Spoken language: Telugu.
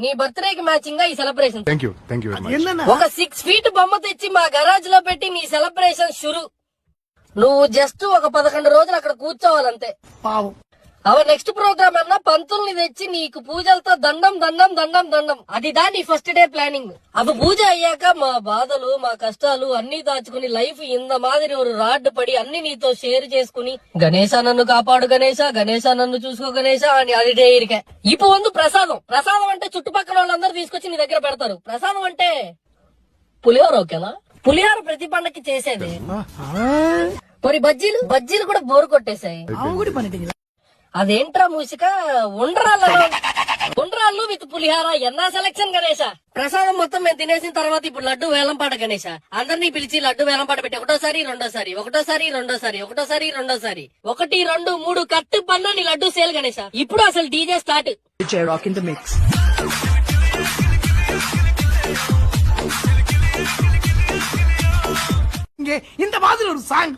నీ బర్త్డేకి మ్యాచింగ్ గా ఈ celebration. Thank you very much. ఒక 6 feet బొమ్మ తెచ్చి మా గరాజ్ లో పెట్టి నీ సెలబ్రేషన్ షురు. నువ్వు జస్ట్ ఒక 11 రోజులు అక్కడ కూర్చోవాలంతే. నెక్స్ట్ ప్రోగ్రామ్ అన్నా పంతుల్ని తెచ్చి నీకు పూజలతో దండం దండం దండం దండం. అది నీ ఫస్ట్ డే ప్లానింగ్. అవి పూజ అయ్యాక మా బాధలు మా కష్టాలు అన్ని దాచుకుని లైఫ్ ఇంత మాదిరి ఒక రాడ్ పడి అన్ని నీతో షేర్ చేసుకుని గణేశ నన్ను కాపాడు గణేశ, గణేశ నన్ను చూసుకో గణేశ అని అది డే ఇరికే. ఇప్పుడు ప్రసాదం. ప్రసాదం అంటే చుట్టుపక్కల వాళ్ళందరూ తీసుకొచ్చి నీ దగ్గర పెడతారు. ప్రసాదం అంటే పులిహోర. ఓకేనా? పులిహోర ప్రతి పండక్కి చేసేది. మరి బజ్జీలు కూడా బోరు కొట్టేశాయి. అదేంట్రా మూసిక ఉండ్రాళ్ళు విత్ పులిహార ఎన్నా సెలక్షన్ గణేశ. ప్రసాదం మొత్తం మేము తినేసిన తర్వాత ఇప్పుడు లడ్డు వేలంపాట గణేశ. అందరినీ పిలిచి లడ్డు వేలంపాట పెట్టి ఒకటోసారి రెండోసారి 1 2 3 కట్టు పన్ను నీ లడ్డు సేల్ గణేశ. ఇప్పుడు అసలు డీజే స్టార్ట్. இந்த மாதிரி ஒரு சாங்